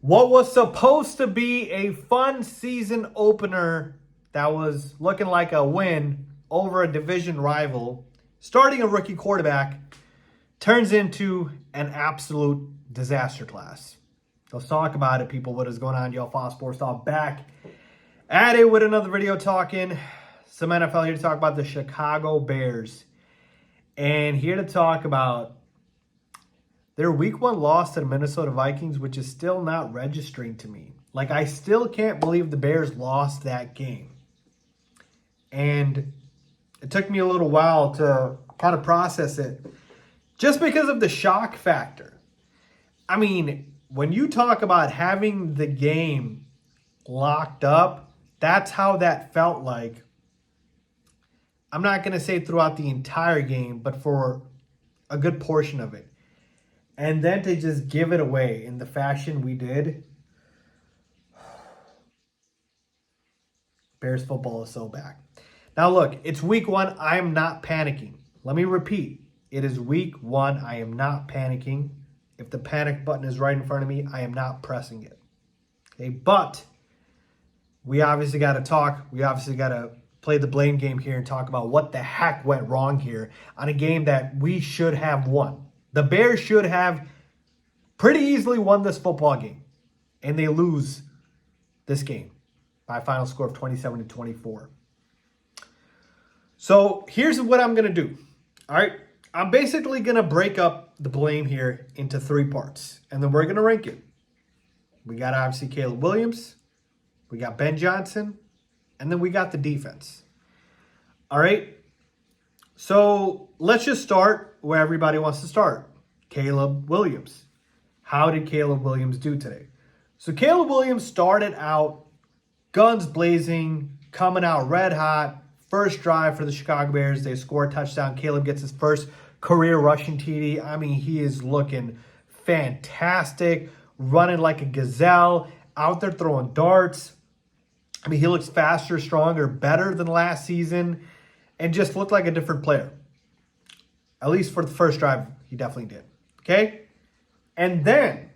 What was supposed to be a fun season opener that was looking like a win over a division rival, starting a rookie quarterback, turns into an absolute disaster class. Let's talk about it, people. What is going on? Y'all, Faiz Sports Talk back at it with another video talking some NFL, here to talk about the Chicago Bears. And here to talk about their week one loss to the Minnesota Vikings, which is still not registering to me. Like, I still can't believe the Bears lost that game. And it took me a little while to kind of process it, just because of the shock factor. I mean, when you talk about having the game locked up, that's how that felt like. I'm not going to say throughout the entire game, but for a good portion of it. And then to just give it away in the fashion we did. Bears football is so back. Now look, it's week one. I am not panicking. Let me repeat. It is week one. I am not panicking. If the panic button is right in front of me, I am not pressing it. Okay, but we obviously got to talk. We obviously got to play the blame game here and talk about what the heck went wrong here on a game that we should have won. The Bears should have pretty easily won this football game, and they lose this game by a final score of 27-24. So here's what I'm going to do. All right, I'm basically going to break up the blame here into three parts, and then we're going to rank it. We got obviously Caleb Williams, we got Ben Johnson, and then we got the defense. All right. So let's just start where everybody wants to start. Caleb Williams. How did Caleb Williams do today? So Caleb Williams started out guns blazing, coming out red hot. First drive for the Chicago Bears. They score a touchdown. Caleb gets his first career rushing TD. I mean, he is looking fantastic, running like a gazelle, out there throwing darts. I mean, he looks faster, stronger, better than last season, and just looked like a different player. At least for the first drive, he definitely did. Okay? And then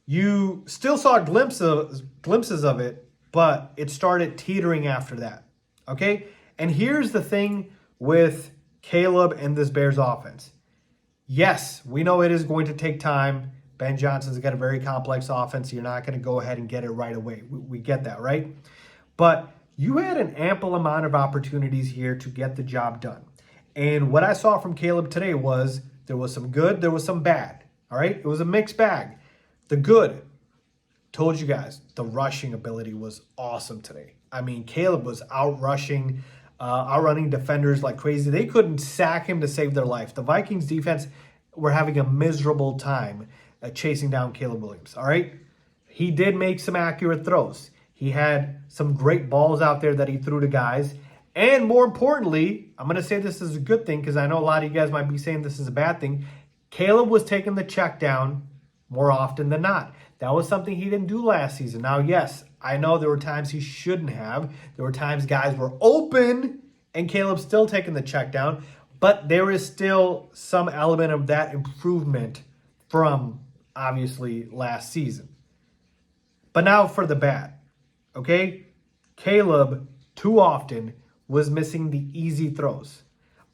you still saw glimpses of it, but it started teetering after that. Okay? And here's the thing with Caleb and this Bears offense. Yes, we know it is going to take time. Ben Johnson's got a very complex offense. You're not going to go ahead and get it right away. We get that, right? But you had an ample amount of opportunities here to get the job done. And what I saw from Caleb today was there was some good, there was some bad. All right? It was a mixed bag. The good, told you guys, the rushing ability was awesome today. I mean, Caleb was outrunning defenders like crazy. They couldn't sack him to save their life. The Vikings defense were having a miserable time chasing down Caleb Williams. All right? He did make some accurate throws. He had some great balls out there that he threw to guys. And more importantly, I'm going to say this is a good thing because I know a lot of you guys might be saying this is a bad thing. Caleb was taking the check down more often than not. That was something he didn't do last season. Now, yes, I know there were times he shouldn't have. There were times guys were open and Caleb still taking the check down. But there is still some element of that improvement from, obviously, last season. But now for the bad. Okay? Caleb, too often, was missing the easy throws.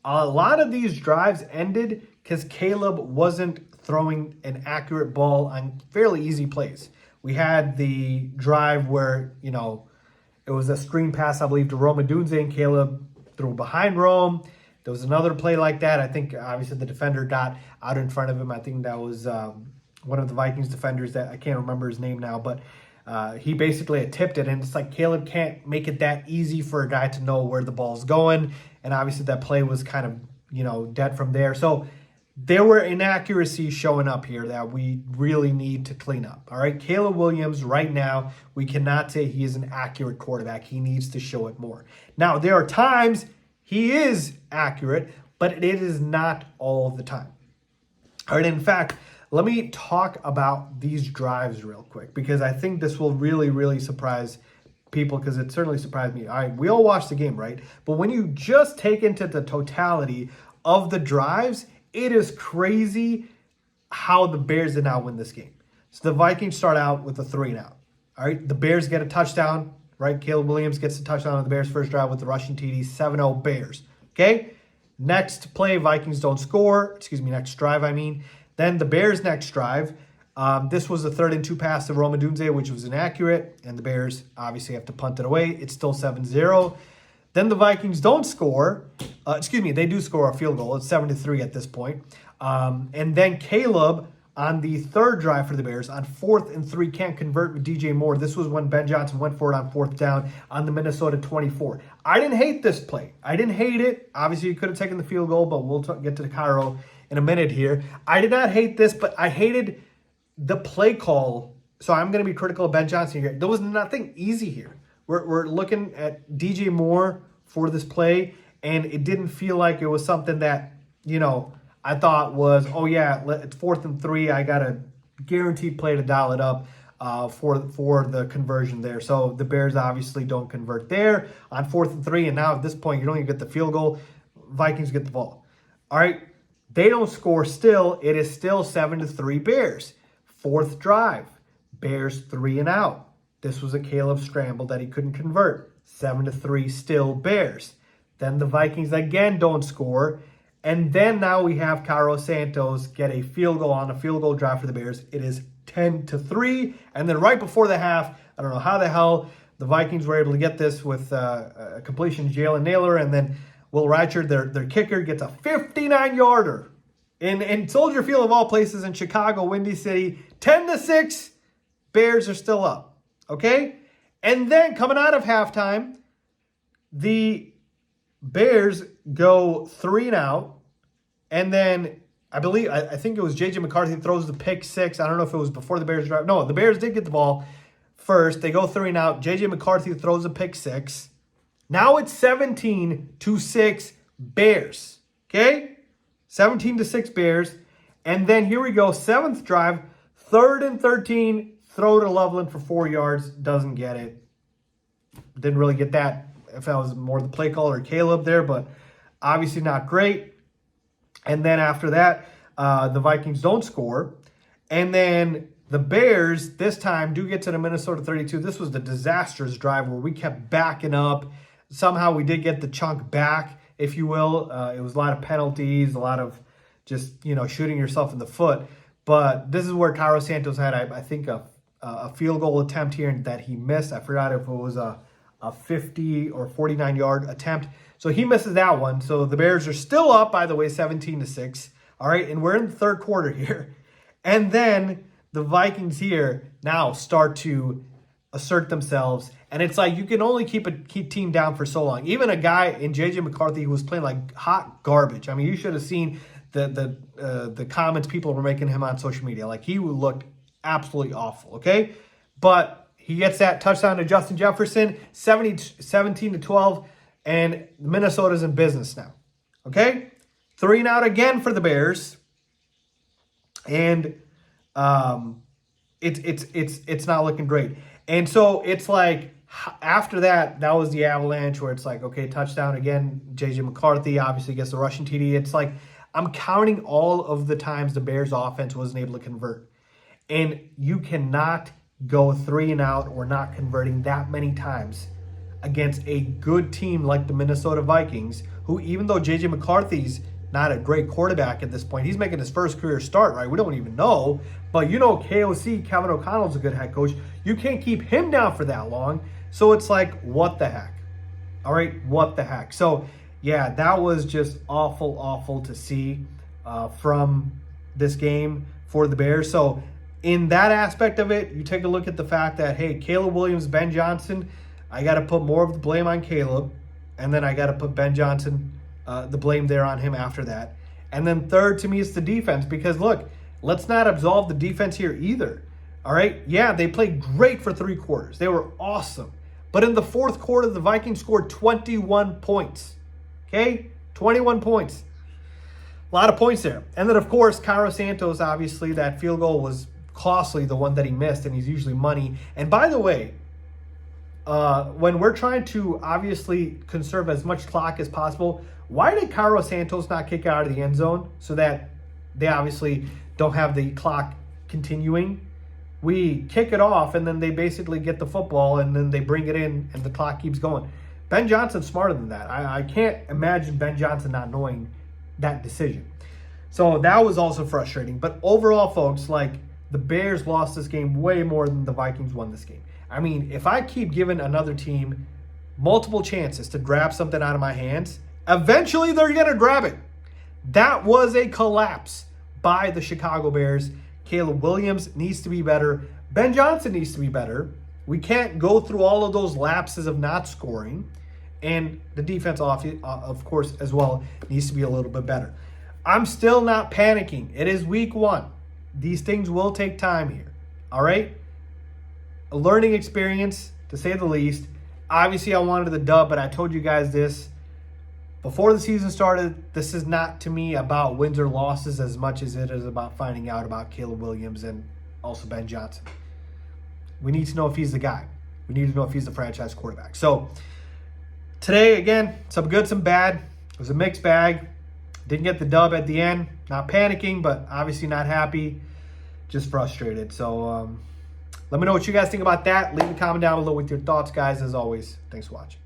A lot of these drives ended because Caleb wasn't throwing an accurate ball on fairly easy plays. We had the drive where, it was a screen pass, I believe, to Rome Odunze, and Caleb threw behind Rome. There was another play like that. I think, obviously, the defender got out in front of him. I think that was one of the Vikings defenders that I can't remember his name now, but he basically had tipped it, and it's like Caleb can't make it that easy for a guy to know where the ball's going, and obviously that play was kind of, dead from there. So there were inaccuracies showing up here that we really need to clean up. All right, Caleb Williams right now, we cannot say he is an accurate quarterback. He needs to show it more. Now, there are times he is accurate, but it is not all the time. All right, in fact, let me talk about these drives real quick because I think this will really, really surprise people because it certainly surprised me. All right, we all watched the game, right? But when you just take into the totality of the drives, it is crazy how the Bears did not win this game. So the Vikings start out with a 3-and-out. All right, the Bears get a touchdown, right? Caleb Williams gets a touchdown on the Bears' first drive with the rushing TD, 7-0 Bears. Okay, next play, Vikings don't score. Next drive, I mean. Then the Bears' next drive, this was a 3rd-and-2 pass to Rome Odunze, which was inaccurate, and the Bears obviously have to punt it away. It's still 7-0. Then the Vikings don't score. They do score a field goal. It's 7-3 at this point. And then Caleb, on the 3rd drive for the Bears, on 4th and 3, can't convert with DJ Moore. This was when Ben Johnson went for it on 4th down on the Minnesota 24. I didn't hate this play. I didn't hate it. Obviously, you could have taken the field goal, but we'll get to the Cairo in a minute here. I did not hate this, but I hated the play call. So I'm going to be critical of Ben Johnson here. There was nothing easy here. We're looking at DJ Moore for this play, and it didn't feel like it was something that, I thought was, oh yeah, it's 4th and 3. I got a guaranteed play to dial it up for the conversion there. So the Bears obviously don't convert there on 4th and 3, and now at this point you don't even get the field goal. Vikings get the ball. All right, they don't score still. It is still 7-3 Bears. 4th drive, Bears 3-and-out. This was a Caleb scramble that he couldn't convert. 7-3 still Bears. Then the Vikings again don't score. And then now we have Cairo Santos get a field goal on a field goal drive for the Bears. It is 10-3. And then right before the half, I don't know how the hell the Vikings were able to get this with a completion to Jalen Naylor. And then Will Ratchard, their kicker, gets a 59-yarder in Soldier Field of all places in Chicago, Windy City. 10-6, Bears are still up. Okay? And then coming out of halftime, the Bears go 3-and-out, and then I think it was J.J. McCarthy throws the pick 6. I don't know if it was before the Bears drive. No, the Bears did get the ball first. They go 3-and-out. J.J. McCarthy throws a pick 6. Now it's 17-6 Bears. Okay? 17-6 Bears. And then here we go, 7th drive, 3rd and 13, throw to Loveland for 4 yards. Doesn't get it. Didn't really get that. If I was more the play caller or Caleb there, but obviously not great. And then after that, the Vikings don't score. And then the Bears, this time, do get to the Minnesota 32. This was the disastrous drive where we kept backing up. Somehow we did get the chunk back, if you will. It was a lot of penalties, a lot of just, shooting yourself in the foot. But this is where Cairo Santos had, I think, a field goal attempt here that he missed. I forgot if it was a 50 or 49-yard attempt. So he misses that one. So the Bears are still up, by the way, 17-6. All right, and we're in the 3rd quarter here. And then the Vikings here now start to assert themselves. And it's like you can only keep a team down for so long. Even a guy in J.J. McCarthy who was playing like hot garbage. I mean, you should have seen the comments people were making him on social media. Like, he looked absolutely awful, okay? But he gets that touchdown to Justin Jefferson, 17-12, and Minnesota's in business now. Okay? 3-and-out again for the Bears. And it's not looking great. And so it's like after that was the avalanche where it's like, okay, touchdown again. J.J. McCarthy obviously gets the rushing TD. It's like I'm counting all of the times the Bears offense wasn't able to convert. And you cannot go 3-and-out or not converting that many times against a good team like the Minnesota Vikings, who, even though J.J. McCarthy's not a great quarterback at this point, he's making his first career start, right? We don't even know. But KOC, Kevin O'Connell's a good head coach. You can't keep him down for that long. So it's like, what the heck? All right, what the heck? So, yeah, that was just awful to see from this game for the Bears. So, in that aspect of it, you take a look at the fact that, hey, Caleb Williams, Ben Johnson, I got to put more of the blame on Caleb. And then I got to put Ben Johnson, the blame there on him after that. And then third, to me, it's the defense. Because, look, let's not absolve the defense here either. All right? Yeah, they played great for 3 quarters. They were awesome. But in the 4th quarter, the Vikings scored 21 points. Okay? 21 points. A lot of points there. And then, of course, Cairo Santos, obviously, that field goal was costly, the one that he missed, and he's usually money. And by the way, when we're trying to obviously conserve as much clock as possible, why did Cairo Santos not kick out of the end zone so that they obviously don't have the clock continuing? we kick it off, and then they basically get the football, and then they bring it in, and the clock keeps going. Ben Johnson's smarter than that. I can't imagine Ben Johnson not knowing that decision. So that was also frustrating. But overall, folks, like, the Bears lost this game way more than the Vikings won this game. I mean, if I keep giving another team multiple chances to grab something out of my hands, eventually they're going to grab it. That was a collapse by the Chicago Bears. Caleb Williams needs to be better. Ben Johnson needs to be better. We can't go through all of those lapses of not scoring. And the defense, of course, as well, needs to be a little bit better. I'm still not panicking. It is week 1. These things will take time here. All right? A learning experience, to say the least. Obviously, I wanted the dub, but I told you guys this before the season started. This is not, to me, about wins or losses as much as it is about finding out about Caleb Williams and also Ben Johnson. We need to know if he's the guy. We need to know if he's the franchise quarterback. So today, again, some good, some bad. It was a mixed bag. Didn't get the dub at the end. Not panicking, but obviously not happy. Just frustrated. So let me know what you guys think about that. Leave a comment down below with your thoughts, guys. As always, thanks for watching.